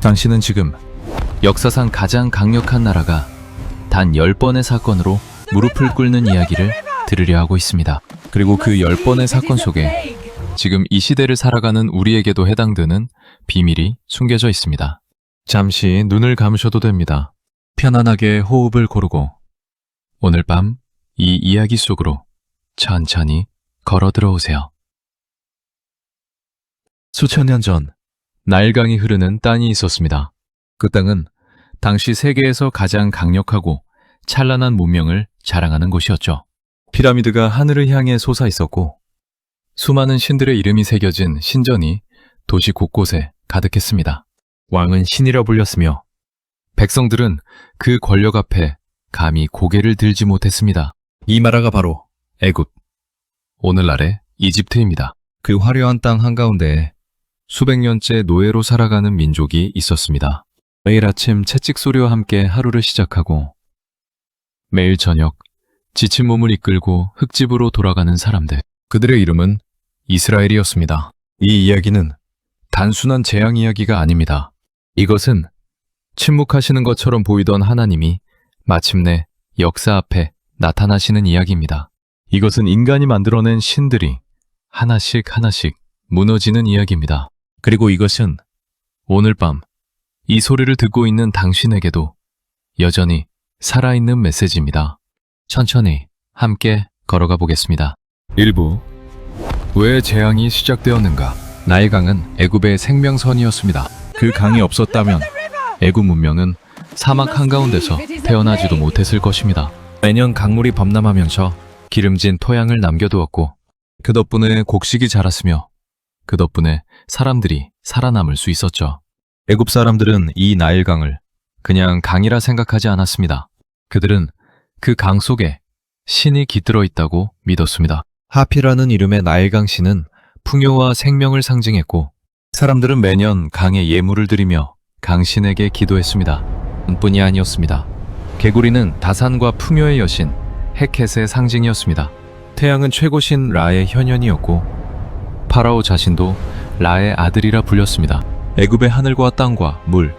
당신은 지금 역사상 가장 강력한 나라가 단 10번의 사건으로 무릎을 꿇는 이야기를 들으려 하고 있습니다. 그리고 그 10번의 사건 속에 지금 이 시대를 살아가는 우리에게도 해당되는 비밀이 숨겨져 있습니다. 잠시 눈을 감으셔도 됩니다. 편안하게 호흡을 고르고 오늘 밤 이 이야기 속으로 천천히 걸어 들어오세요. 수천 년 전 나일강이 흐르는 땅이 있었습니다. 그 땅은 당시 세계에서 가장 강력하고 찬란한 문명을 자랑하는 곳이었죠. 피라미드가 하늘을 향해 솟아 있었고 수많은 신들의 이름이 새겨진 신전이 도시 곳곳에 가득했습니다. 왕은 신이라 불렸으며 백성들은 그 권력 앞에 감히 고개를 들지 못했습니다. 이 나라가 바로 애굽, 오늘날의 이집트입니다. 그 화려한 땅 한가운데에 수백 년째 노예로 살아가는 민족이 있었습니다. 매일 아침 채찍 소리와 함께 하루를 시작하고 매일 저녁 지친 몸을 이끌고 흙집으로 돌아가는 사람들. 그들의 이름은 이스라엘이었습니다. 이 이야기는 단순한 재앙 이야기가 아닙니다. 이것은 침묵하시는 것처럼 보이던 하나님이 마침내 역사 앞에 나타나시는 이야기입니다. 이것은 인간이 만들어낸 신들이 하나씩 무너지는 이야기입니다. 그리고 이것은 오늘 밤 이 소리를 듣고 있는 당신에게도 여전히 살아있는 메시지입니다. 천천히 함께 걸어가 보겠습니다. 1부 왜 재앙이 시작되었는가? 나일강은 애굽의 생명선이었습니다. 그 강이 없었다면 애굽 문명은 사막 한가운데서 태어나지도 못했을 것입니다. 매년 강물이 범람하면서 기름진 토양을 남겨두었고 그 덕분에 곡식이 자랐으며 그 덕분에 사람들이 살아남을 수 있었죠. 애굽 사람들은 이 나일강을 그냥 강이라 생각하지 않았습니다. 그들은 그 강 속에 신이 깃들어 있다고 믿었습니다. 하피라는 이름의 나일강 신은 풍요와 생명을 상징했고 사람들은 매년 강에 예물을 드리며 강신에게 기도했습니다. 뿐이 아니었습니다. 개구리는 다산과 풍요의 여신 헤켓의 상징이었습니다. 태양은 최고신 라의 현현이었고 파라오 자신도 라의 아들이라 불렸습니다. 애굽의 하늘과 땅과 물,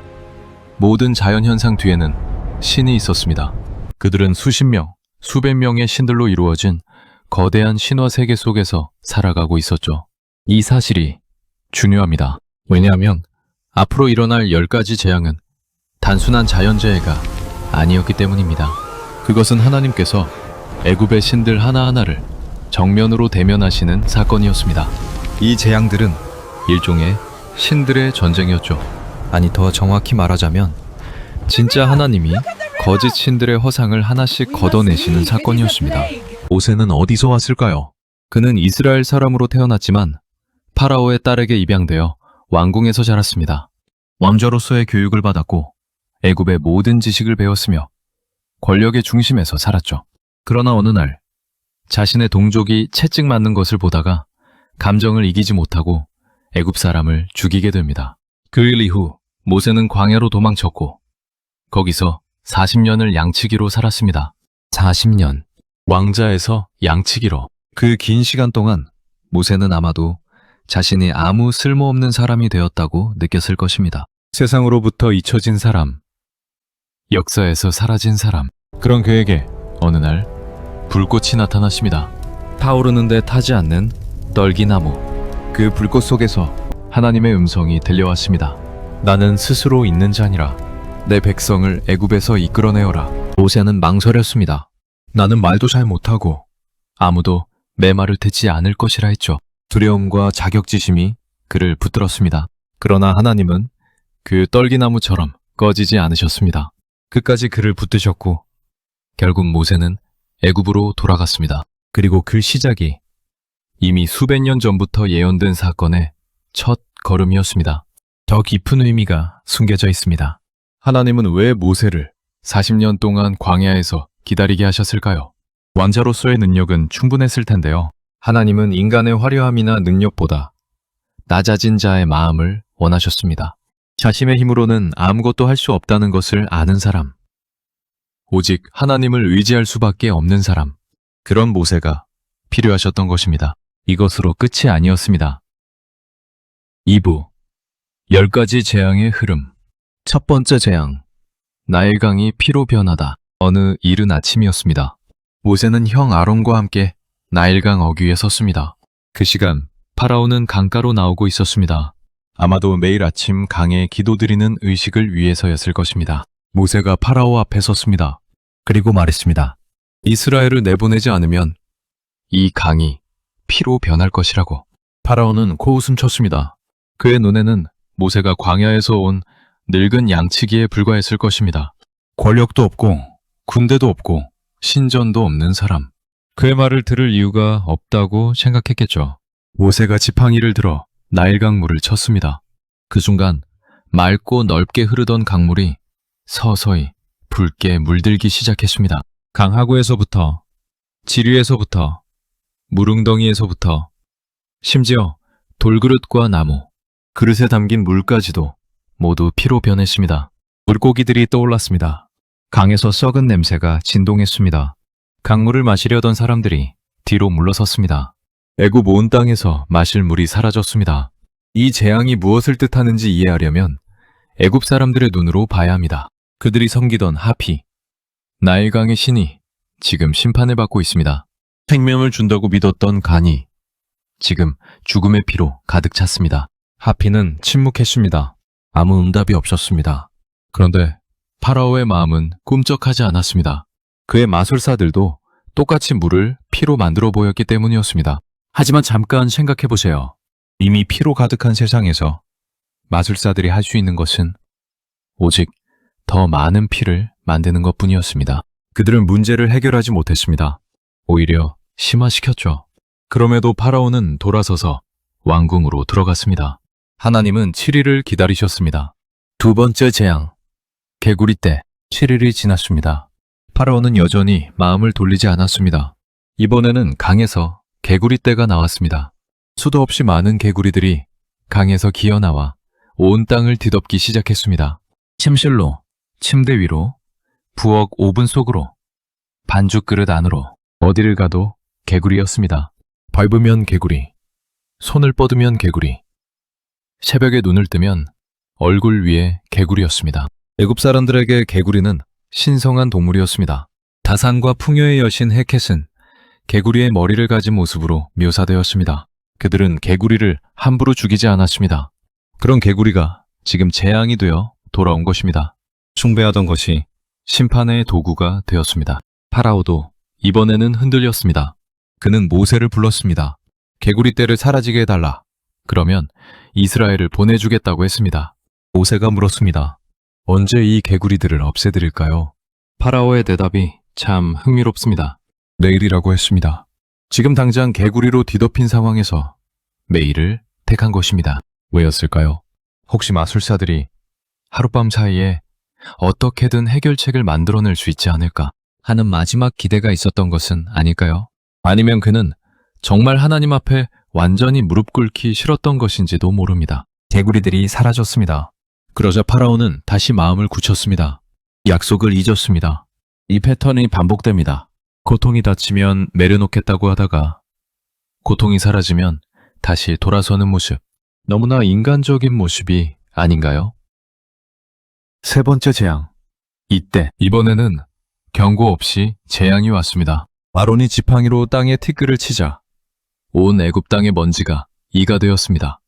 모든 자연현상 뒤에는 신이 있었습니다. 그들은 수십 명, 수백 명의 신들로 이루어진 거대한 신화 세계 속에서 살아가고 있었죠. 이 사실이 중요합니다. 왜냐하면 앞으로 일어날 10가지 재앙은 단순한 자연재해가 아니었기 때문입니다. 그것은 하나님께서 애굽의 신들 하나하나를 정면으로 대면하시는 사건이었습니다. 이 재앙들은 일종의 신들의 전쟁이었죠. 아니, 더 정확히 말하자면 진짜 하나님이 거짓 신들의 허상을 하나씩 걷어내시는 사건이었습니다. 모세는 어디서 왔을까요? 그는 이스라엘 사람으로 태어났지만 파라오의 딸에게 입양되어 왕궁에서 자랐습니다. 왕자로서의 교육을 받았고 애굽의 모든 지식을 배웠으며 권력의 중심에서 살았죠. 그러나 어느 날 자신의 동족이 채찍 맞는 것을 보다가 감정을 이기지 못하고 애굽 사람을 죽이게 됩니다. 그 일 이후 모세는 광야로 도망쳤고 거기서 40년을 양치기로 살았습니다. 40년. 왕자에서 양치기로. 그 긴 시간 동안 모세는 아마도 자신이 아무 쓸모없는 사람이 되었다고 느꼈을 것입니다. 세상으로부터 잊혀진 사람, 역사에서 사라진 사람. 그런 그에게 어느 날 불꽃이 나타났습니다. 타오르는데 타지 않는 떨기나무. 그 불꽃 속에서 하나님의 음성이 들려왔습니다. 나는 스스로 있는 자니라. 내 백성을 애굽에서 이끌어내어라. 모세는 망설였습니다. 나는 말도 잘 못하고 아무도 내 말을 듣지 않을 것이라 했죠. 두려움과 자격지심이 그를 붙들었습니다. 그러나 하나님은 그 떨기나무처럼 꺼지지 않으셨습니다. 끝까지 그를 붙드셨고 결국 모세는 애굽으로 돌아갔습니다. 그리고 그 시작이 이미 수백 년 전부터 예언된 사건의 첫 걸음이었습니다. 더 깊은 의미가 숨겨져 있습니다. 하나님은 왜 모세를 40년 동안 광야에서 기다리게 하셨을까요? 왕자로서의 능력은 충분했을 텐데요. 하나님은 인간의 화려함이나 능력보다 낮아진 자의 마음을 원하셨습니다. 자신의 힘으로는 아무것도 할 수 없다는 것을 아는 사람, 오직 하나님을 의지할 수밖에 없는 사람, 그런 모세가 필요하셨던 것입니다. 이것으로 끝이 아니었습니다. 2부 10가지 재앙의 흐름. 첫 번째 재앙. 나일강이 피로 변하다. 어느 이른 아침이었습니다. 모세는 형 아론과 함께 나일강 어귀에 섰습니다. 그 시간 파라오는 강가로 나오고 있었습니다. 아마도 매일 아침 강에 기도드리는 의식을 위해서였을 것입니다. 모세가 파라오 앞에 섰습니다. 그리고 말했습니다. 이스라엘을 내보내지 않으면 이 강이 피로 변할 것이라고. 파라오는 코웃음 쳤습니다. 그의 눈에는 모세가 광야에서 온 늙은 양치기에 불과했을 것입니다. 권력도 없고 군대도 없고 신전도 없는 사람. 그의 말을 들을 이유가 없다고 생각했겠죠. 모세가 지팡이를 들어 나일강 물을 쳤습니다. 그 순간 맑고 넓게 흐르던 강물이 서서히 붉게 물들기 시작했습니다. 강하구에서부터, 지류에서부터, 물웅덩이에서부터, 심지어 돌그릇과 나무, 그릇에 담긴 물까지도 모두 피로 변했습니다. 물고기들이 떠올랐습니다. 강에서 썩은 냄새가 진동했습니다. 강물을 마시려던 사람들이 뒤로 물러섰습니다. 애굽 온 땅에서 마실 물이 사라졌습니다. 이 재앙이 무엇을 뜻하는지 이해하려면 애굽 사람들의 눈으로 봐야 합니다. 그들이 섬기던 하피, 나일강의 신이 지금 심판을 받고 있습니다. 생명을 준다고 믿었던 간이 지금 죽음의 피로 가득 찼습니다. 하피는 침묵했습니다. 아무 응답이 없었습니다. 그런데 파라오의 마음은 꿈쩍하지 않았습니다. 그의 마술사들도 똑같이 물을 피로 만들어 보였기 때문이었습니다. 하지만 잠깐 생각해보세요. 이미 피로 가득한 세상에서 마술사들이 할 수 있는 것은 오직 더 많은 피를 만드는 것뿐이었습니다. 그들은 문제를 해결하지 못했습니다. 오히려 심화시켰죠. 그럼에도 파라오는 돌아서서 왕궁으로 들어갔습니다. 하나님은 7일을 기다리셨습니다. 두 번째 재앙. 개구리 때 7일이 지났습니다. 파라오는 여전히 마음을 돌리지 않았습니다. 이번에는 강에서 개구리 떼가 나왔습니다. 수도 없이 많은 개구리들이 강에서 기어나와 온 땅을 뒤덮기 시작했습니다. 침실로, 침대 위로, 부엌 오븐 속으로, 반죽 그릇 안으로 어디를 가도 개구리였습니다. 밟으면 개구리, 손을 뻗으면 개구리, 새벽에 눈을 뜨면 얼굴 위에 개구리였습니다. 애굽 사람들에게 개구리는 신성한 동물이었습니다. 다산과 풍요의 여신 헤켓은 개구리의 머리를 가진 모습으로 묘사되었습니다. 그들은 개구리를 함부로 죽이지 않았습니다. 그런 개구리가 지금 재앙이 되어 돌아온 것입니다. 숭배하던 것이 심판의 도구가 되었습니다. 파라오도 이번에는 흔들렸습니다. 그는 모세를 불렀습니다. 개구리 떼를 사라지게 해달라. 그러면 이스라엘을 보내주겠다고 했습니다. 모세가 물었습니다. 언제 이 개구리들을 없애드릴까요? 파라오의 대답이 참 흥미롭습니다. 내일이라고 했습니다. 지금 당장 개구리로 뒤덮인 상황에서 매일을 택한 것입니다. 왜였을까요? 혹시 마술사들이 하룻밤 사이에 어떻게든 해결책을 만들어낼 수 있지 않을까 하는 마지막 기대가 있었던 것은 아닐까요? 아니면 그는 정말 하나님 앞에 완전히 무릎 꿇기 싫었던 것인지도 모릅니다. 개구리들이 사라졌습니다. 그러자 파라오는 다시 마음을 굳혔습니다. 약속을 잊었습니다. 이 패턴이 반복됩니다. 고통이 닥치면 내려놓겠다고 하다가 고통이 사라지면 다시 돌아서는 모습. 너무나 인간적인 모습이 아닌가요? 세 번째 재앙. 이번에는 경고 없이 재앙이 왔습니다. 아론이 지팡이로 땅에 티끌을 치자 온 애굽 땅의 먼지가 이가 되었습니다.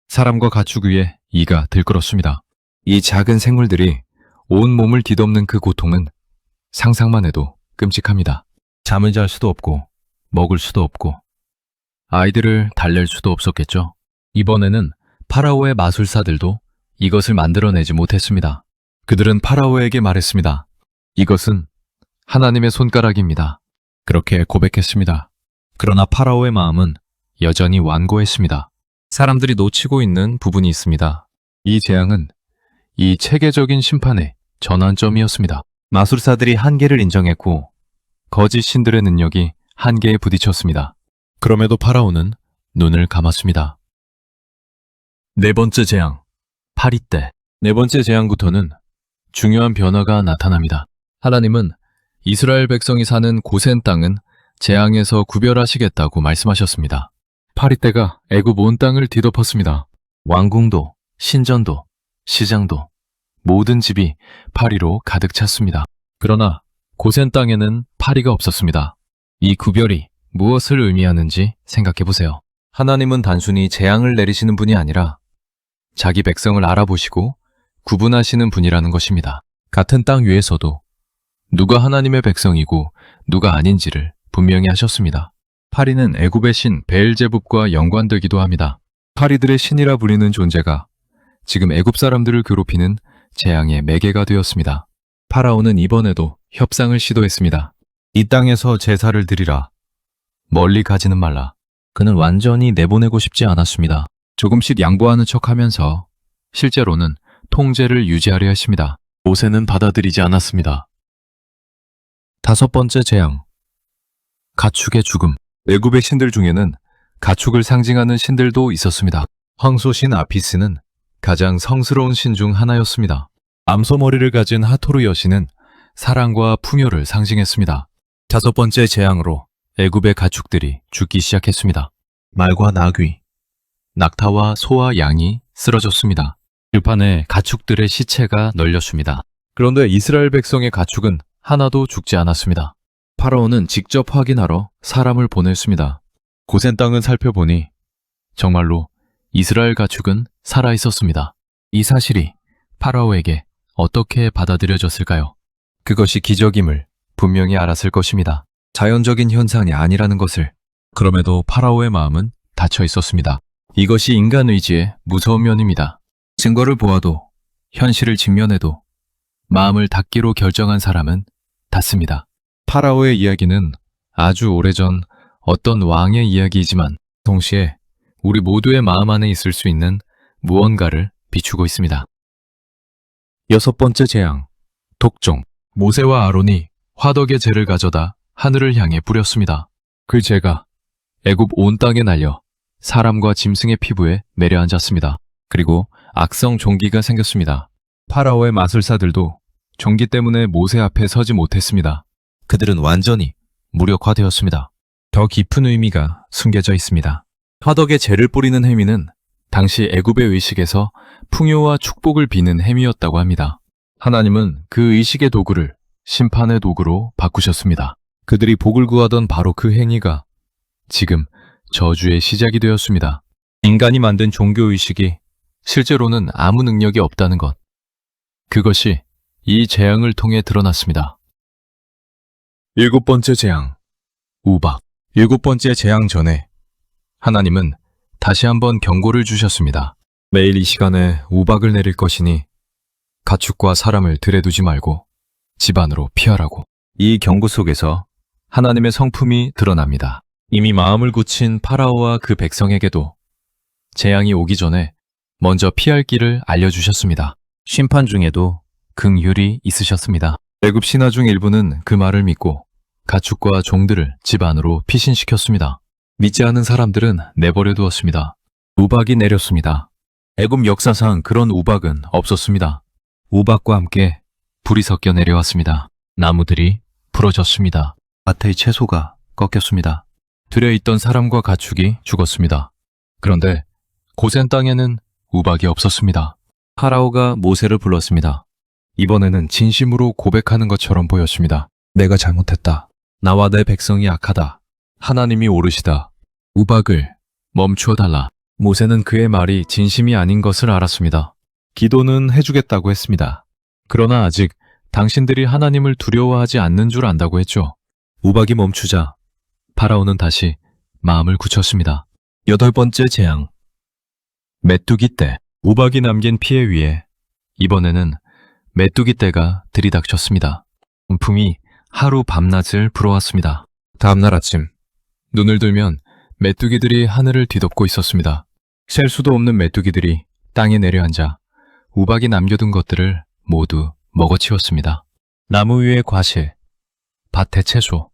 사람과 가축 위에 이가 들끓었습니다. 이 작은 생물들이 온 몸을 뒤덮는 그 고통은 상상만 해도 끔찍합니다. 잠을 잘 수도 없고 먹을 수도 없고 아이들을 달랠 수도 없었겠죠. 이번에는 파라오의 마술사들도 이것을 만들어내지 못했습니다. 그들은 파라오에게 말했습니다. 이것은 하나님의 손가락입니다. 그렇게 고백했습니다. 그러나 파라오의 마음은 여전히 완고했습니다. 사람들이 놓치고 있는 부분이 있습니다. 이 재앙은 이 체계적인 심판의 전환점이었습니다. 마술사들이 한계를 인정했고 거짓 신들의 능력이 한계에 부딪혔습니다. 그럼에도 파라오는 눈을 감았습니다. 네 번째 재앙, 파리 때. 네 번째 재앙부터는 중요한 변화가 나타납니다. 하나님은 이스라엘 백성이 사는 고센 땅은 재앙에서 구별하시겠다고 말씀하셨습니다. 파리 때가 애굽 온 땅을 뒤덮었습니다. 왕궁도 신전도, 시장도, 모든 집이 파리로 가득 찼습니다. 그러나 고센 땅에는 파리가 없었습니다. 이 구별이 무엇을 의미하는지 생각해 보세요. 하나님은 단순히 재앙을 내리시는 분이 아니라 자기 백성을 알아보시고 구분하시는 분이라는 것입니다. 같은 땅 위에서도 누가 하나님의 백성이고 누가 아닌지를 분명히 하셨습니다. 파리는 애굽의 신 베엘제붑과 연관되기도 합니다. 파리들의 신이라 불리는 존재가 지금 애굽 사람들을 괴롭히는 재앙의 매개가 되었습니다. 파라오는 이번에도 협상을 시도했습니다. 이 땅에서 제사를 드리라. 멀리 가지는 말라. 그는 완전히 내보내고 싶지 않았습니다. 조금씩 양보하는 척하면서 실제로는 통제를 유지하려 했습니다. 모세는 받아들이지 않았습니다. 다섯 번째 재앙. 가축의 죽음. 애굽의 신들 중에는 가축을 상징하는 신들도 있었습니다. 황소신 아피스는 가장 성스러운 신 중 하나였습니다. 암소머리를 가진 하토르 여신은 사랑과 풍요를 상징했습니다. 다섯 번째 재앙으로 애굽의 가축들이 죽기 시작했습니다. 말과 나귀, 낙타와 소와 양이 쓰러졌습니다. 들판에 가축들의 시체가 널렸습니다. 그런데 이스라엘 백성의 가축은 하나도 죽지 않았습니다. 파라오는 직접 확인하러 사람을 보냈습니다. 고센 땅을 살펴보니 정말로 이스라엘 가축은 살아 있었습니다. 이 사실이 파라오에게 어떻게 받아들여졌을까요? 그것이 기적임을 분명히 알았을 것입니다. 자연적인 현상이 아니라는 것을. 그럼에도 파라오의 마음은 닫혀 있었습니다. 이것이 인간 의지의 무서운 면입니다. 증거를 보아도, 현실을 직면해도 마음을 닫기로 결정한 사람은 닫습니다. 파라오의 이야기는 아주 오래전 어떤 왕의 이야기이지만 동시에 우리 모두의 마음 안에 있을 수 있는 무언가를 비추고 있습니다. 여섯 번째 재앙, 독종. 모세와 아론이 화덕의 재를 가져다 하늘을 향해 뿌렸습니다. 그 재가 애굽 온 땅에 날려 사람과 짐승의 피부에 내려앉았습니다. 그리고 악성 종기가 생겼습니다. 파라오의 마술사들도 종기 때문에 모세 앞에 서지 못했습니다. 그들은 완전히 무력화되었습니다. 더 깊은 의미가 숨겨져 있습니다. 화덕에 재를 뿌리는 행위는 당시 애굽의 의식에서 풍요와 축복을 비는 행위였다고 합니다. 하나님은 그 의식의 도구를 심판의 도구로 바꾸셨습니다. 그들이 복을 구하던 바로 그 행위가 지금 저주의 시작이 되었습니다. 인간이 만든 종교의식이 실제로는 아무 능력이 없다는 것. 그것이 이 재앙을 통해 드러났습니다. 일곱 번째 재앙, 우박. 일곱 번째 재앙 전에 하나님은 다시 한번 경고를 주셨습니다. 매일 이 시간에 우박을 내릴 것이니 가축과 사람을 들여두지 말고 집 안으로 피하라고. 이 경고 속에서 하나님의 성품이 드러납니다. 이미 마음을 굳힌 파라오와 그 백성에게도 재앙이 오기 전에 먼저 피할 길을 알려주셨습니다. 심판 중에도 긍휼이 있으셨습니다. 애굽 신하 중 일부는 그 말을 믿고 가축과 종들을 집 안으로 피신시켰습니다. 믿지 않은 사람들은 내버려 두었습니다. 우박이 내렸습니다. 애굽 역사상 그런 우박은 없었습니다. 우박과 함께 불이 섞여 내려왔습니다. 나무들이 부러졌습니다. 밭의 채소가 꺾였습니다. 들에 있던 사람과 가축이 죽었습니다. 그런데 고센 땅에는 우박이 없었습니다. 파라오가 모세를 불렀습니다. 이번에는 진심으로 고백하는 것처럼 보였습니다. 내가 잘못했다. 나와 내 백성이 악하다. 하나님이 오르시다. 우박을 멈추어 달라. 모세는 그의 말이 진심이 아닌 것을 알았습니다. 기도는 해주겠다고 했습니다. 그러나 아직 당신들이 하나님을 두려워하지 않는 줄 안다고 했죠. 우박이 멈추자 파라오는 다시 마음을 굳혔습니다. 여덟 번째 재앙, 메뚜기 떼. 우박이 남긴 피해 위에 이번에는 메뚜기 떼가 들이닥쳤습니다. 풍이 하루 밤낮을 불어왔습니다. 다음날 아침 눈을 들면 메뚜기들이 하늘을 뒤덮고 있었습니다. 셀 수도 없는 메뚜기들이 땅에 내려앉아 우박이 남겨둔 것들을 모두 먹어치웠습니다. 나무 위의 과실, 밭의 채소,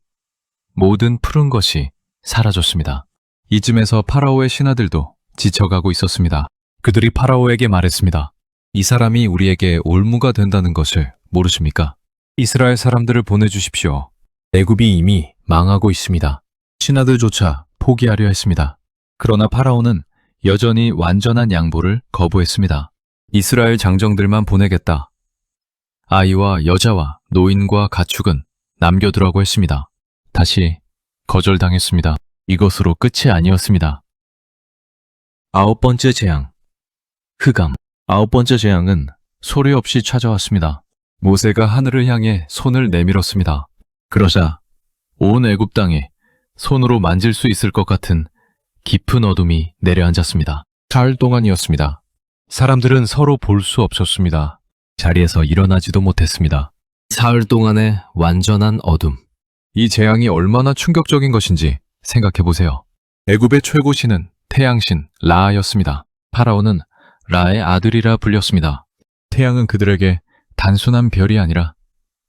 모든 푸른 것이 사라졌습니다. 이쯤에서 파라오의 신하들도 지쳐가고 있었습니다. 그들이 파라오에게 말했습니다. 이 사람이 우리에게 올무가 된다는 것을 모르십니까? 이스라엘 사람들을 보내주십시오. 애굽이 이미 망하고 있습니다. 신하들조차 포기하려 했습니다. 그러나 파라오는 여전히 완전한 양보를 거부했습니다. 이스라엘 장정들만 보내겠다. 아이와 여자와 노인과 가축은 남겨두라고 했습니다. 다시 거절당했습니다. 이것으로 끝이 아니었습니다. 9번째 재앙, 흑암. 9번째 재앙은 소리 없이 찾아왔습니다. 모세가 하늘을 향해 손을 내밀었습니다. 그러자 온 애굽 땅에 손으로 만질 수 있을 것 같은 깊은 어둠이 내려앉았습니다. 사흘 동안이었습니다. 사람들은 서로 볼 수 없었습니다. 자리에서 일어나지도 못했습니다. 사흘 동안의 완전한 어둠. 이 재앙이 얼마나 충격적인 것인지 생각해 보세요. 애굽의 최고 신은 태양신 라였습니다. 파라오는 라의 아들이라 불렸습니다. 태양은 그들에게 단순한 별이 아니라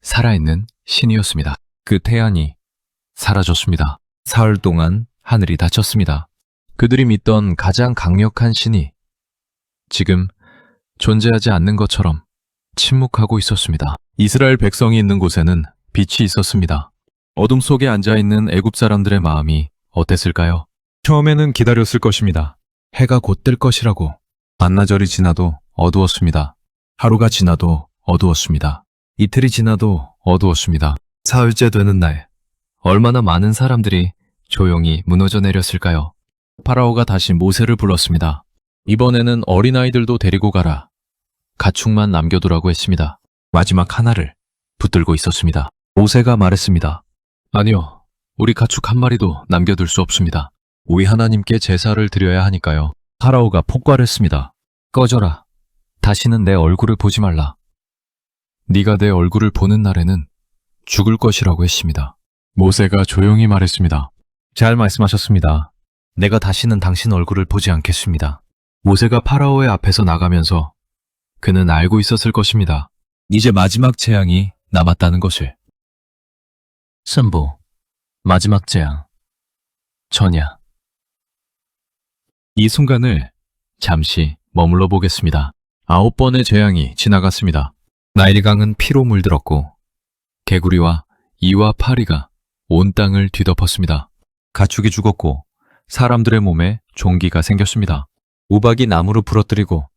살아있는 신이었습니다. 그 태양이 사라졌습니다. 사흘 동안 하늘이 닫혔습니다. 그들이 믿던 가장 강력한 신이 지금 존재하지 않는 것처럼 침묵하고 있었습니다. 이스라엘 백성이 있는 곳에는 빛이 있었습니다. 어둠 속에 앉아있는 애굽 사람들의 마음이 어땠을까요? 처음에는 기다렸을 것입니다. 해가 곧 뜰 것이라고. 반나절이 지나도 어두웠습니다. 하루가 지나도 어두웠습니다. 이틀이 지나도 어두웠습니다. 사흘째 되는 날, 얼마나 많은 사람들이 조용히 무너져 내렸을까요? 파라오가 다시 모세를 불렀습니다. 이번에는 어린아이들도 데리고 가라. 가축만 남겨두라고 했습니다. 마지막 하나를 붙들고 있었습니다. 모세가 말했습니다. 아니요, 우리 가축 한 마리도 남겨둘 수 없습니다. 우리 하나님께 제사를 드려야 하니까요. 파라오가 폭발했습니다. 꺼져라. 다시는 내 얼굴을 보지 말라. 네가 내 얼굴을 보는 날에는 죽을 것이라고 했습니다. 모세가 조용히 말했습니다. 잘 말씀하셨습니다. 내가 다시는 당신 얼굴을 보지 않겠습니다. 모세가 파라오의 앞에서 나가면서 그는 알고 있었을 것입니다. 이제 마지막 재앙이 남았다는 것을. 선보, 마지막 재앙, 전야. 이 순간을 잠시 머물러 보겠습니다. 9번의 재앙이 지나갔습니다. 나일강은 피로 물들었고 개구리와 이와 파리가 온 땅을 뒤덮었습니다. 가축이 죽었고 사람들의 몸에 종기가 생겼습니다. 우박이 나무로 부러뜨리고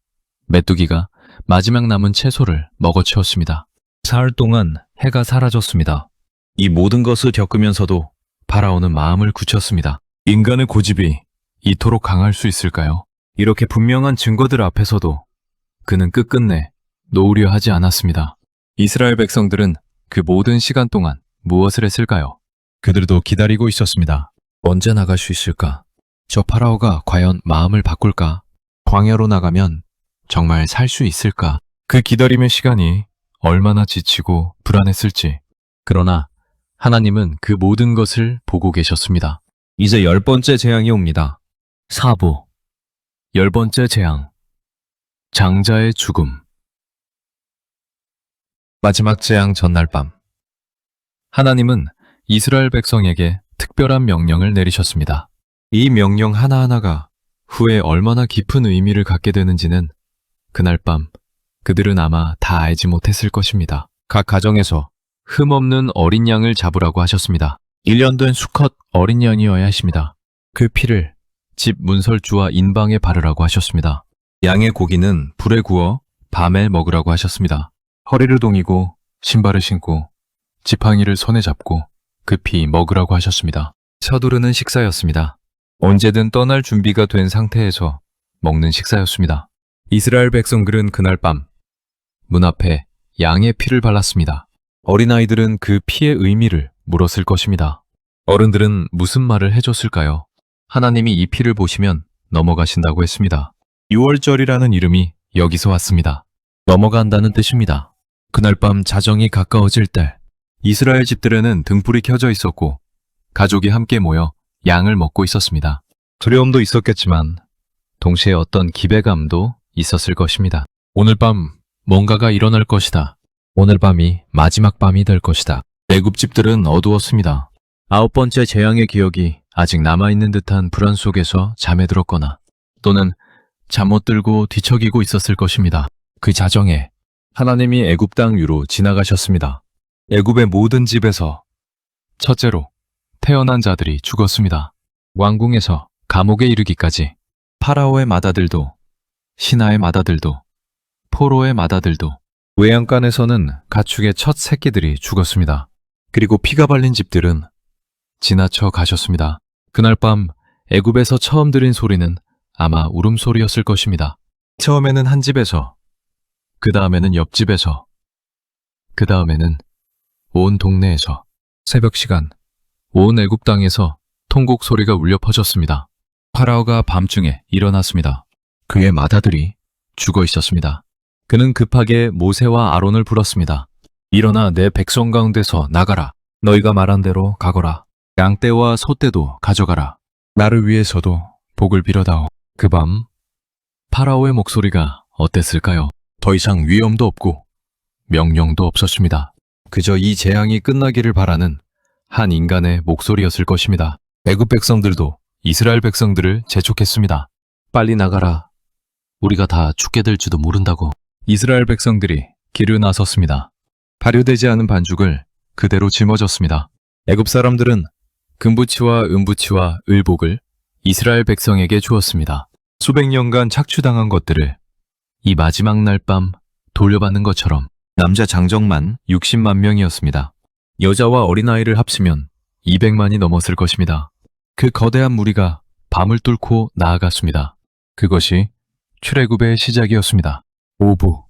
메뚜기가 마지막 남은 채소를 먹어치웠습니다. 사흘 동안 해가 사라졌습니다. 이 모든 것을 겪으면서도 파라오는 마음을 굳혔습니다. 인간의 고집이 이토록 강할 수 있을까요? 이렇게 분명한 증거들 앞에서도 그는 끝끝내 놓으려 하지 않았습니다. 이스라엘 백성들은 그 모든 시간 동안 무엇을 했을까요? 그들도 기다리고 있었습니다. 언제 나갈 수 있을까? 저 파라오가 과연 마음을 바꿀까? 광야로 나가면 정말 살 수 있을까? 그 기다림의 시간이 얼마나 지치고 불안했을지. 그러나 하나님은 그 모든 것을 보고 계셨습니다. 이제 10번째 재앙이 옵니다. 사보, 10번째 재앙, 장자의 죽음. 마지막 재앙 전날 밤, 하나님은 이스라엘 백성에게 특별한 명령을 내리셨습니다. 이 명령 하나하나가 후에 얼마나 깊은 의미를 갖게 되는지는 그날 밤 그들은 아마 다 알지 못했을 것입니다. 각 가정에서 흠없는 어린 양을 잡으라고 하셨습니다. 1년 된 수컷 어린 양이어야 하십니다. 그 피를 집 문설주와 인방에 바르라고 하셨습니다. 양의 고기는 불에 구워 밤에 먹으라고 하셨습니다. 허리를 동이고 신발을 신고 지팡이를 손에 잡고 급히 먹으라고 하셨습니다. 서두르는 식사였습니다. 언제든 떠날 준비가 된 상태에서 먹는 식사였습니다. 이스라엘 백성들은 그날 밤 문 앞에 양의 피를 발랐습니다. 어린아이들은 그 피의 의미를 물었을 것입니다. 어른들은 무슨 말을 해줬을까요? 하나님이 이 피를 보시면 넘어가신다고 했습니다. 6월절이라는 이름이 여기서 왔습니다. 넘어간다는 뜻입니다. 그날 밤 자정이 가까워질 때 이스라엘 집들에는 등불이 켜져 있었고 가족이 함께 모여 양을 먹고 있었습니다. 두려움도 있었겠지만 동시에 어떤 기대감도 있었을 것입니다. 오늘 밤 뭔가가 일어날 것이다. 오늘 밤이 마지막 밤이 될 것이다. 애굽 집들은 어두웠습니다. 9번째 재앙의 기억이 아직 남아있는 듯한 불안 속에서 잠에 들었거나 또는 잠 못 들고 뒤척이고 있었을 것입니다. 그 자정에 하나님이 애굽 땅 위로 지나가셨습니다. 애굽의 모든 집에서 첫째로 태어난 자들이 죽었습니다. 왕궁에서 감옥에 이르기까지 파라오의 맏아들도 신하의 맏아들도 포로의 맏아들도 외양간에서는 가축의 첫 새끼들이 죽었습니다. 그리고 피가 발린 집들은 지나쳐 가셨습니다. 그날 밤 애굽에서 처음 들린 소리는 아마 울음소리였을 것입니다. 처음에는 한 집에서, 그 다음에는 옆집에서, 그 다음에는 온 동네에서, 새벽 시간, 온 애굽 땅에서 통곡 소리가 울려 퍼졌습니다. 파라오가 밤중에 일어났습니다. 그의 맏아들이 죽어 있었습니다. 그는 급하게 모세와 아론을 불렀습니다. 일어나 내 백성 가운데서 나가라. 너희가 말한 대로 가거라. 양떼와 소떼도 가져가라. 나를 위해서도 복을 빌어다오. 그 밤 파라오의 목소리가 어땠을까요? 더 이상 위험도 없고 명령도 없었습니다. 그저 이 재앙이 끝나기를 바라는 한 인간의 목소리였을 것입니다. 애굽 백성들도 이스라엘 백성들을 재촉했습니다. 빨리 나가라. 우리가 다 죽게 될지도 모른다고. 이스라엘 백성들이 길을 나섰습니다. 발효되지 않은 반죽을 그대로 짊어졌습니다. 애굽 사람들은 금부치와 은부치와 을복을 이스라엘 백성에게 주었습니다. 수백 년간 착취당한 것들을 이 마지막 날 밤 돌려받는 것처럼 남자 장정만 60만 명이었습니다. 여자와 어린아이를 합치면 200만이 넘었을 것입니다. 그 거대한 무리가 밤을 뚫고 나아갔습니다. 그것이 출애굽의 시작이었습니다. 5부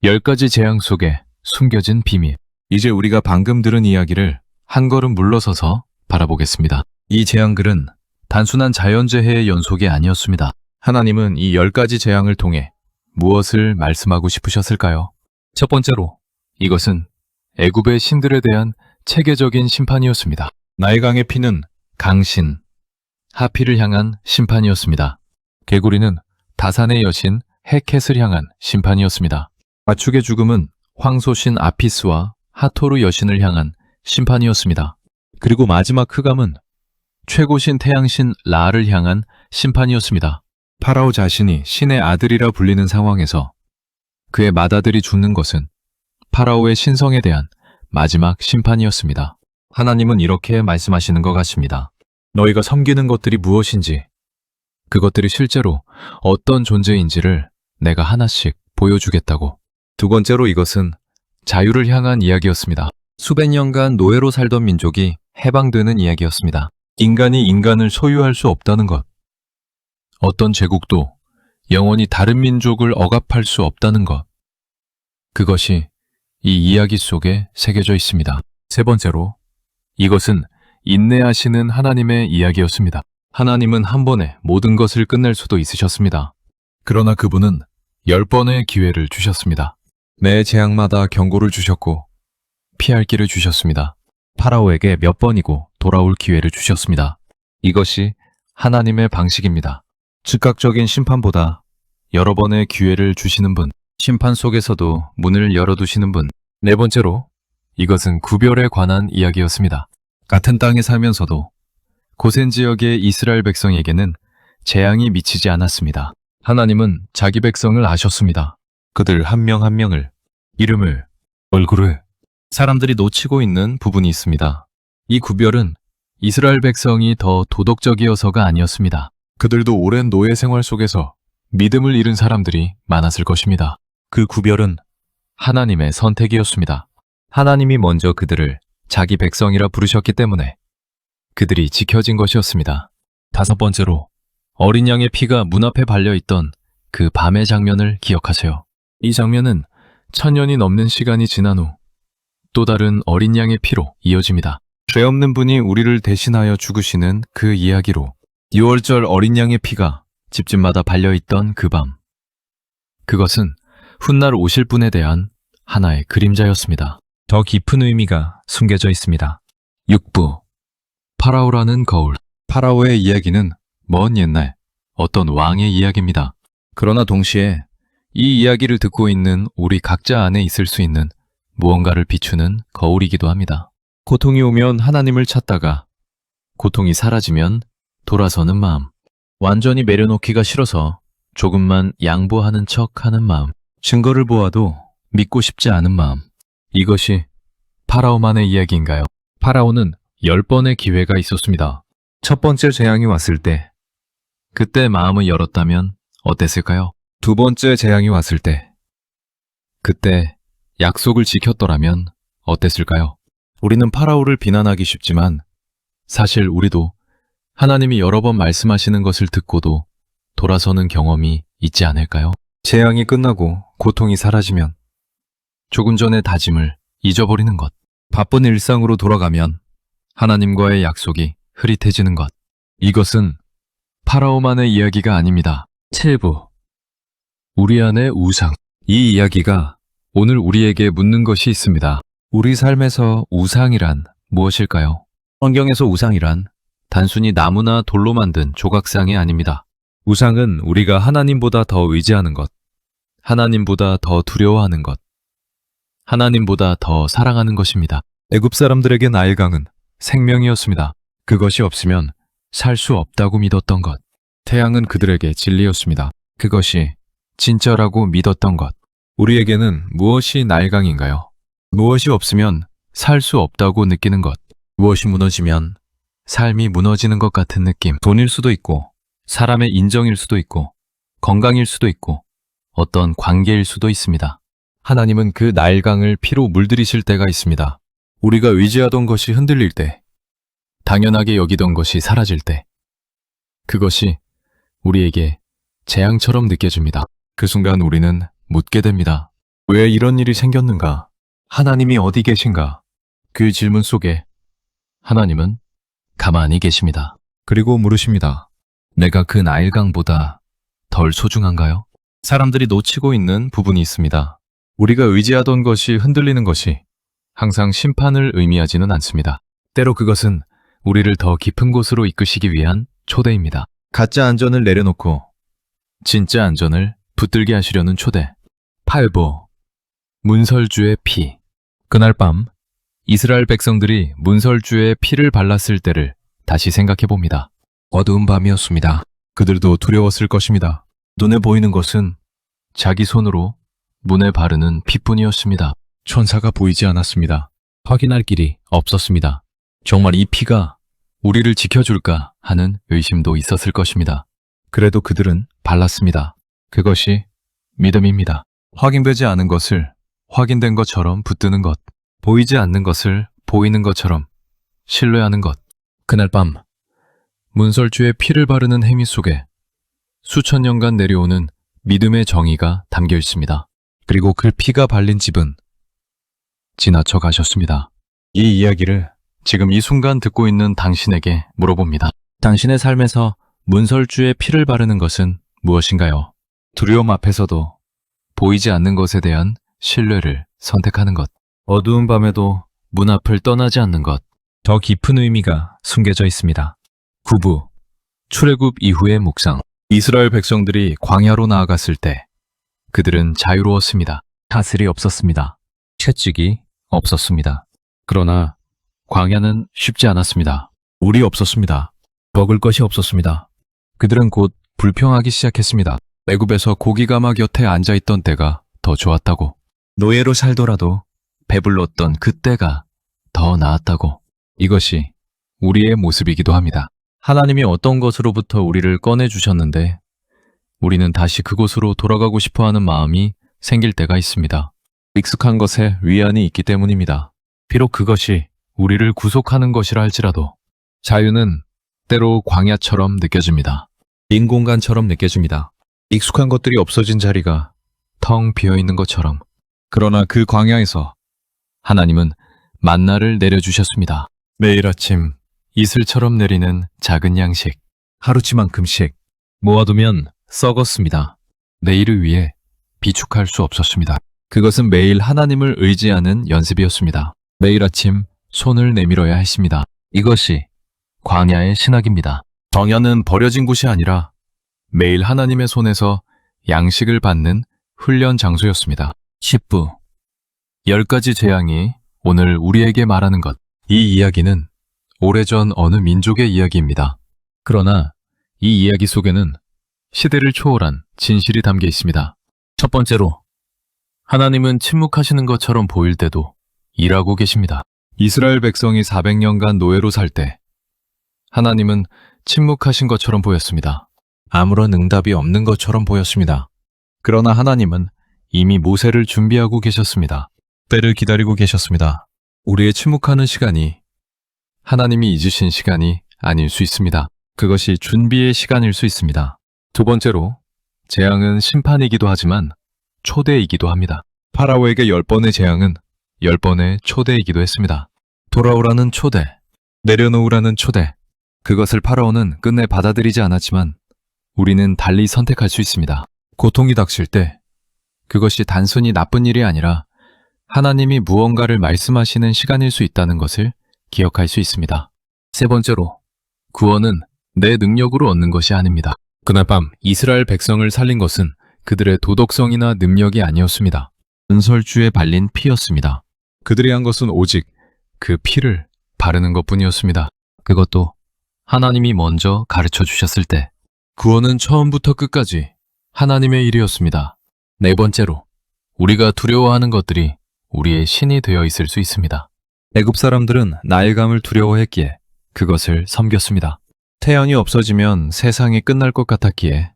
10가지 재앙 속에 숨겨진 비밀. 이제 우리가 방금 들은 이야기를 한 걸음 물러서서 바라보겠습니다. 이 재앙글은 단순한 자연재해의 연속이 아니었습니다. 하나님은 이 10가지 재앙을 통해 무엇을 말씀하고 싶으셨을까요? 첫 번째로 이것은 애굽의 신들에 대한 체계적인 심판이었습니다. 나일강의 피는 강신, 하피를 향한 심판이었습니다. 개구리는 다산의 여신 헤켓을 향한 심판이었습니다. 가축의 죽음은 황소신 아피스와 하토르 여신을 향한 심판이었습니다. 그리고 마지막 흑암은 최고신 태양신 라를 향한 심판이었습니다. 파라오 자신이 신의 아들이라 불리는 상황에서 그의 맏아들이 죽는 것은 파라오의 신성에 대한 마지막 심판이었습니다. 하나님은 이렇게 말씀하시는 것 같습니다. 너희가 섬기는 것들이 무엇인지, 그것들이 실제로 어떤 존재인지를 내가 하나씩 보여주겠다고. 두 번째로 이것은 자유를 향한 이야기였습니다. 수백 년간 노예로 살던 민족이 해방되는 이야기였습니다. 인간이 인간을 소유할 수 없다는 것. 어떤 제국도 영원히 다른 민족을 억압할 수 없다는 것. 그것이 이 이야기 속에 새겨져 있습니다. 세 번째로 이것은 인내하시는 하나님의 이야기였습니다. 하나님은 한 번에 모든 것을 끝낼 수도 있으셨습니다. 그러나 그분은 10번의 기회를 주셨습니다. 매 재앙마다 경고를 주셨고 피할 길을 주셨습니다. 파라오에게 몇 번이고 돌아올 기회를 주셨습니다. 이것이 하나님의 방식입니다. 즉각적인 심판보다 여러 번의 기회를 주시는 분, 심판 속에서도 문을 열어두시는 분. 네 번째로 이것은 구별에 관한 이야기였습니다. 같은 땅에 살면서도 고센 지역의 이스라엘 백성에게는 재앙이 미치지 않았습니다. 하나님은 자기 백성을 아셨습니다. 그들 한 명 한 명을, 이름을, 얼굴을 사람들이 놓치고 있는 부분이 있습니다. 이 구별은 이스라엘 백성이 더 도덕적이어서가 아니었습니다. 그들도 오랜 노예 생활 속에서 믿음을 잃은 사람들이 많았을 것입니다. 그 구별은 하나님의 선택이었습니다. 하나님이 먼저 그들을 자기 백성이라 부르셨기 때문에 그들이 지켜진 것이었습니다. 다섯 번째로 어린 양의 피가 문 앞에 발려있던 그 밤의 장면을 기억하세요. 이 장면은 1000년이 넘는 시간이 지난 후 또 다른 어린 양의 피로 이어집니다. 죄 없는 분이 우리를 대신하여 죽으시는 그 이야기로 6월절 어린 양의 피가 집집마다 발려있던 그 밤. 그것은 훗날 오실 분에 대한 하나의 그림자였습니다. 더 깊은 의미가 숨겨져 있습니다. 6부 파라오라는 거울. 파라오의 이야기는 먼 옛날 어떤 왕의 이야기입니다. 그러나 동시에 이 이야기를 듣고 있는 우리 각자 안에 있을 수 있는 무언가를 비추는 거울이기도 합니다. 고통이 오면 하나님을 찾다가 고통이 사라지면 돌아서는 마음. 완전히 매려놓기가 싫어서 조금만 양보하는 척하는 마음. 증거를 보아도 믿고 싶지 않은 마음. 이것이 파라오만의 이야기인가요? 파라오는 10번의 기회가 있었습니다. 첫 번째 재앙이 왔을 때 그때 마음을 열었다면 어땠을까요? 두 번째 재앙이 왔을 때 그때 약속을 지켰더라면 어땠을까요? 우리는 파라오를 비난하기 쉽지만 사실 우리도 하나님이 여러 번 말씀하시는 것을 듣고도 돌아서는 경험이 있지 않을까요? 재앙이 끝나고 고통이 사라지면 조금 전의 다짐을 잊어버리는 것, 바쁜 일상으로 돌아가면 하나님과의 약속이 흐릿해지는 것. 이것은 파라오만의 이야기가 아닙니다. 7부 우리 안의 우상. 이 이야기가 오늘 우리에게 묻는 것이 있습니다. 우리 삶에서 우상이란 무엇일까요? 성경에서 우상이란 단순히 나무나 돌로 만든 조각상이 아닙니다. 우상은 우리가 하나님보다 더 의지하는 것, 하나님보다 더 두려워하는 것, 하나님보다 더 사랑하는 것입니다. 애굽 사람들에게 나일강은 생명이었습니다. 그것이 없으면 살 수 없다고 믿었던 것. 태양은 그들에게 진리였습니다. 그것이 진짜라고 믿었던 것. 우리에게는 무엇이 나일강인가요? 무엇이 없으면 살 수 없다고 느끼는 것. 무엇이 무너지면 삶이 무너지는 것 같은 느낌. 돈일 수도 있고, 사람의 인정일 수도 있고, 건강일 수도 있고, 어떤 관계일 수도 있습니다. 하나님은 그 나일강을 피로 물들이실 때가 있습니다. 우리가 의지하던 것이 흔들릴 때, 당연하게 여기던 것이 사라질 때, 그것이 우리에게 재앙처럼 느껴집니다. 그 순간 우리는 묻게 됩니다. 왜 이런 일이 생겼는가? 하나님이 어디 계신가? 그 질문 속에 하나님은 가만히 계십니다. 그리고 물으십니다. 내가 그 나일강보다 덜 소중한가요? 사람들이 놓치고 있는 부분이 있습니다. 우리가 의지하던 것이 흔들리는 것이 항상 심판을 의미하지는 않습니다. 때로 그것은 우리를 더 깊은 곳으로 이끄시기 위한 초대입니다. 가짜 안전을 내려놓고 진짜 안전을 붙들게 하시려는 초대. 8부 문설주의 피. 그날 밤 이스라엘 백성들이 문설주의 피를 발랐을 때를 다시 생각해 봅니다. 어두운 밤이었습니다. 그들도 두려웠을 것입니다. 눈에 보이는 것은 자기 손으로 문에 바르는 피뿐이었습니다. 천사가 보이지 않았습니다. 확인할 길이 없었습니다. 정말 이 피가 우리를 지켜줄까 하는 의심도 있었을 것입니다. 그래도 그들은 발랐습니다. 그것이 믿음입니다. 확인되지 않은 것을 확인된 것처럼 붙드는 것, 보이지 않는 것을 보이는 것처럼 신뢰하는 것. 그날 밤 문설주의 피를 바르는 행위 속에 수천 년간 내려오는 믿음의 정의가 담겨 있습니다. 그리고 그 피가 발린 집은 지나쳐 가셨습니다. 이 이야기를 지금 이 순간 듣고 있는 당신에게 물어봅니다. 당신의 삶에서 문설주의 피를 바르는 것은 무엇인가요? 두려움 앞에서도 보이지 않는 것에 대한 신뢰를 선택하는 것. 어두운 밤에도 문 앞을 떠나지 않는 것. 더 깊은 의미가 숨겨져 있습니다. 9부 출애굽 이후의 묵상. 이스라엘 백성들이 광야로 나아갔을 때 그들은 자유로웠습니다. 다스리 없었습니다. 채찍이 없었습니다. 그러나 광야는 쉽지 않았습니다. 물이 없었습니다. 먹을 것이 없었습니다. 그들은 곧 불평하기 시작했습니다. 애굽에서 고기가마 곁에 앉아있던 때가 더 좋았다고. 노예로 살더라도 배불렀던 그때가 더 나았다고. 이것이 우리의 모습이기도 합니다. 하나님이 어떤 것으로부터 우리를 꺼내주셨는데 우리는 다시 그곳으로 돌아가고 싶어하는 마음이 생길 때가 있습니다. 익숙한 것에 위안이 있기 때문입니다. 비록 그것이 우리를 구속하는 것이라 할지라도 자유는 때로 광야처럼 느껴집니다. 빈 공간처럼 느껴집니다. 익숙한 것들이 없어진 자리가 텅 비어있는 것처럼. 그러나 그 광야에서 하나님은 만나를 내려주셨습니다. 매일 아침 이슬처럼 내리는 작은 양식, 하루치만큼씩 모아두면 썩었습니다. 내일을 위해 비축할 수 없었습니다. 그것은 매일 하나님을 의지하는 연습이었습니다. 매일 아침 손을 내밀어야 했습니다. 이것이 광야의 신학입니다. 광야는 버려진 곳이 아니라 매일 하나님의 손에서 양식을 받는 훈련 장소였습니다. 10부 10가지 재앙이 오늘 우리에게 말하는 것. 이 이야기는 오래전 어느 민족의 이야기입니다. 그러나 이 이야기 속에는 시대를 초월한 진실이 담겨 있습니다. 첫 번째로, 하나님은 침묵하시는 것처럼 보일 때도 일하고 계십니다. 이스라엘 백성이 400년간 노예로 살 때 하나님은 침묵하신 것처럼 보였습니다. 아무런 응답이 없는 것처럼 보였습니다. 그러나 하나님은 이미 모세를 준비하고 계셨습니다. 때를 기다리고 계셨습니다. 우리의 침묵하는 시간이 하나님이 잊으신 시간이 아닐 수 있습니다. 그것이 준비의 시간일 수 있습니다. 두 번째로, 재앙은 심판이기도 하지만 초대이기도 합니다. 파라오에게 10번의 재앙은 10번의 초대이기도 했습니다. 돌아오라는 초대, 내려놓으라는 초대. 그것을 파라오는 끝내 받아들이지 않았지만 우리는 달리 선택할 수 있습니다. 고통이 닥칠 때 그것이 단순히 나쁜 일이 아니라 하나님이 무언가를 말씀하시는 시간일 수 있다는 것을 기억할 수 있습니다. 세 번째로, 구원은 내 능력으로 얻는 것이 아닙니다. 그날 밤 이스라엘 백성을 살린 것은 그들의 도덕성이나 능력이 아니었습니다. 은설주에 발린 피였습니다. 그들이 한 것은 오직 그 피를 바르는 것뿐이었습니다. 그것도 하나님이 먼저 가르쳐 주셨을 때. 구원은 처음부터 끝까지 하나님의 일이었습니다. 네 번째로, 우리가 두려워하는 것들이 우리의 신이 되어 있을 수 있습니다. 애굽 사람들은 나일강을 두려워했기에 그것을 섬겼습니다. 태양이 없어지면 세상이 끝날 것 같았기에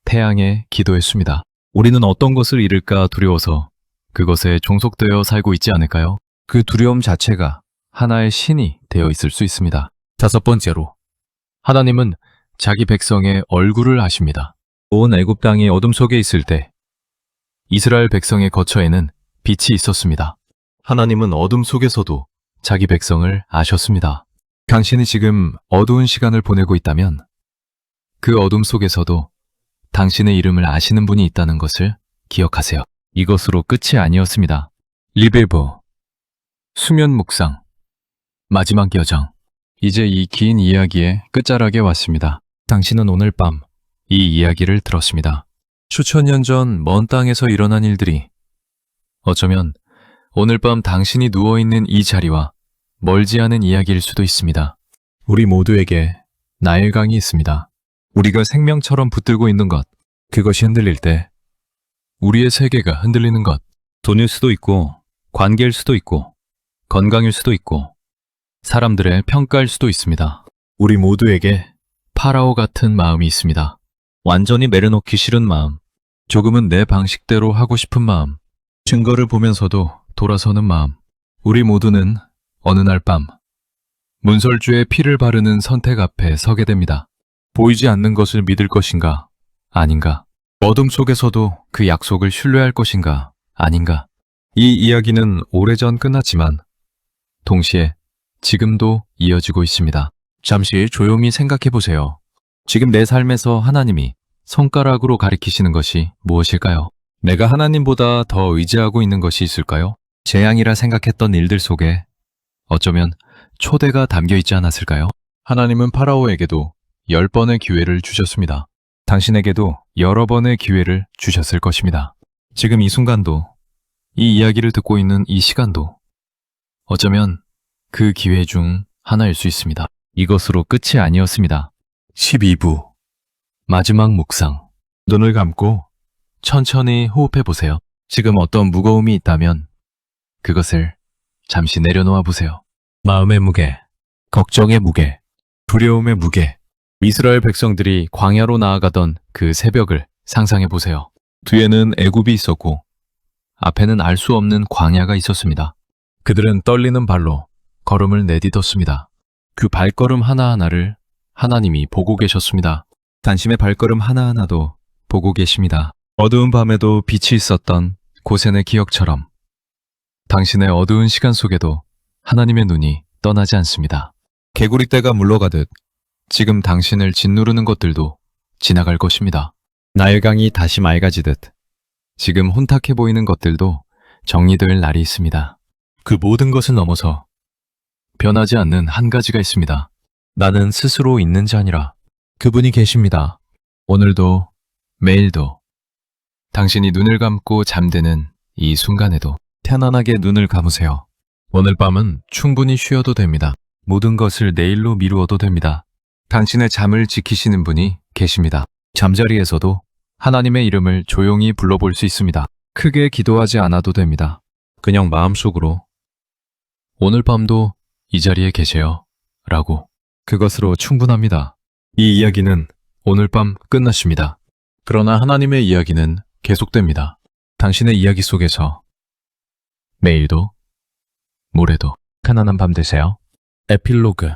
태양에 기도했습니다. 우리는 어떤 것을 잃을까 두려워서 그것에 종속되어 살고 있지 않을까요? 그 두려움 자체가 하나의 신이 되어 있을 수 있습니다. 다섯 번째로, 하나님은 자기 백성의 얼굴을 아십니다. 온 애굽 땅이 어둠 속에 있을 때 이스라엘 백성의 거처에는 빛이 있었습니다. 하나님은 어둠 속에서도 자기 백성을 아셨습니다. 당신이 지금 어두운 시간을 보내고 있다면 그 어둠 속에서도 당신의 이름을 아시는 분이 있다는 것을 기억하세요. 이것으로 끝이 아니었습니다. 리베보, 수면 묵상, 마지막 여정. 이제 이 긴 이야기의 끝자락에 왔습니다. 당신은 오늘 밤 이 이야기를 들었습니다. 수천 년 전 먼 땅에서 일어난 일들이 어쩌면 오늘 밤 당신이 누워있는 이 자리와 멀지 않은 이야기일 수도 있습니다. 우리 모두에게 나일강이 있습니다. 우리가 생명처럼 붙들고 있는 것, 그것이 흔들릴 때 우리의 세계가 흔들리는 것, 돈일 수도 있고 관계일 수도 있고 건강일 수도 있고 사람들의 평가일 수도 있습니다. 우리 모두에게 파라오 같은 마음이 있습니다. 완전히 내려놓기 싫은 마음, 조금은 내 방식대로 하고 싶은 마음, 증거를 보면서도 돌아서는 마음. 우리 모두는 어느 날 밤 문설주의 피를 바르는 선택 앞에 서게 됩니다. 보이지 않는 것을 믿을 것인가, 아닌가? 어둠 속에서도 그 약속을 신뢰할 것인가, 아닌가? 이 이야기는 오래전 끝났지만 동시에 지금도 이어지고 있습니다. 잠시 조용히 생각해 보세요. 지금 내 삶에서 하나님이 손가락으로 가리키시는 것이 무엇일까요? 내가 하나님보다 더 의지하고 있는 것이 있을까요? 재앙이라 생각했던 일들 속에 어쩌면 초대가 담겨 있지 않았을까요? 하나님은 파라오에게도 10번의 기회를 주셨습니다. 당신에게도 여러 번의 기회를 주셨을 것입니다. 지금 이 순간도, 이 이야기를 듣고 있는 이 시간도 어쩌면 그 기회 중 하나일 수 있습니다. 이것으로 끝이 아니었습니다. 12부 마지막 묵상. 눈을 감고 천천히 호흡해 보세요. 지금 어떤 무거움이 있다면 그것을 잠시 내려놓아 보세요. 마음의 무게, 걱정의 무게, 두려움의 무게. 이스라엘 백성들이 광야로 나아가던 그 새벽을 상상해 보세요. 뒤에는 애굽이 있었고 앞에는 알 수 없는 광야가 있었습니다. 그들은 떨리는 발로 걸음을 내딛었습니다. 그 발걸음 하나하나를 하나님이 보고 계셨습니다. 당신의 발걸음 하나하나도 보고 계십니다. 어두운 밤에도 빛이 있었던 고센의 기억처럼 당신의 어두운 시간 속에도 하나님의 눈이 떠나지 않습니다. 개구리 떼가 물러가듯 지금 당신을 짓누르는 것들도 지나갈 것입니다. 나일강이 다시 맑아지듯 지금 혼탁해 보이는 것들도 정리될 날이 있습니다. 그 모든 것을 넘어서 변하지 않는 한 가지가 있습니다. 나는 스스로 있는 자 아니라 그분이 계십니다. 오늘도 매일도 당신이 눈을 감고 잠드는 이 순간에도 편안하게 눈을 감으세요. 오늘 밤은 충분히 쉬어도 됩니다. 모든 것을 내일로 미루어도 됩니다. 당신의 잠을 지키시는 분이 계십니다. 잠자리에서도 하나님의 이름을 조용히 불러볼 수 있습니다. 크게 기도하지 않아도 됩니다. 그냥 마음속으로 오늘 밤도 이 자리에 계세요 라고. 그것으로 충분합니다. 이 이야기는 오늘 밤 끝났습니다. 그러나 하나님의 이야기는 계속됩니다. 당신의 이야기 속에서 매일도 모레도 가난한 밤 되세요. 에필로그.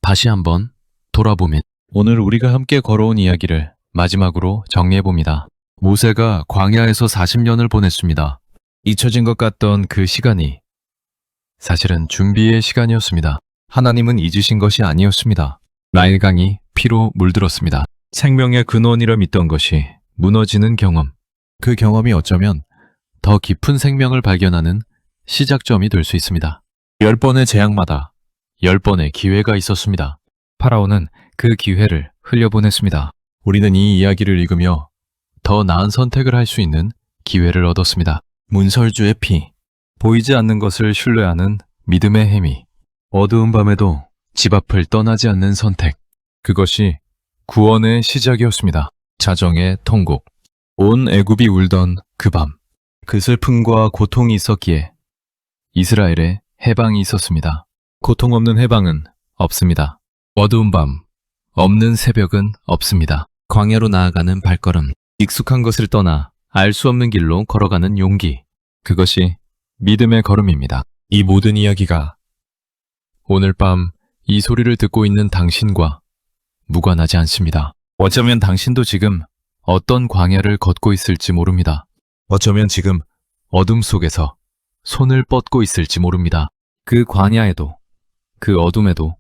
다시 한번 돌아보면 오늘 우리가 함께 걸어온 이야기를 마지막으로 정리해봅니다. 모세가 광야에서 40년을 보냈습니다. 잊혀진 것 같던 그 시간이 사실은 준비의 시간이었습니다. 하나님은 잊으신 것이 아니었습니다. 나일강이 피로 물들었습니다. 생명의 근원이라 믿던 것이 무너지는 경험. 그 경험이 어쩌면 더 깊은 생명을 발견하는 시작점이 될 수 있습니다. 10번의 재앙마다 10번의 기회가 있었습니다. 파라오는 그 기회를 흘려보냈습니다. 우리는 이 이야기를 읽으며 더 나은 선택을 할 수 있는 기회를 얻었습니다. 문설주의 피, 보이지 않는 것을 신뢰하는 믿음의 행위, 어두운 밤에도 집 앞을 떠나지 않는 선택, 그것이 구원의 시작이었습니다. 자정의 통곡, 온 애굽이 울던 그 밤, 그 슬픔과 고통이 있었기에 이스라엘에 해방이 있었습니다. 고통 없는 해방은 없습니다. 어두운 밤, 없는 새벽은 없습니다. 광야로 나아가는 발걸음, 익숙한 것을 떠나 알 수 없는 길로 걸어가는 용기, 그것이 믿음의 걸음입니다. 이 모든 이야기가 오늘 밤 이 소리를 듣고 있는 당신과 무관하지 않습니다. 어쩌면 당신도 지금 어떤 광야를 걷고 있을지 모릅니다. 어쩌면 지금 어둠 속에서 손을 뻗고 있을지 모릅니다. 그 광야에도, 그 어둠에도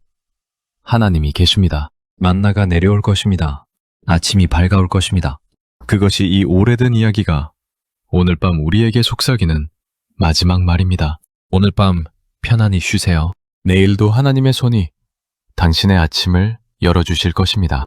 하나님이 계십니다. 만나가 내려올 것입니다. 아침이 밝아올 것입니다. 그것이 이 오래된 이야기가 오늘 밤 우리에게 속삭이는 마지막 말입니다. 오늘 밤 편안히 쉬세요. 내일도 하나님의 손이 당신의 아침을 열어주실 것입니다.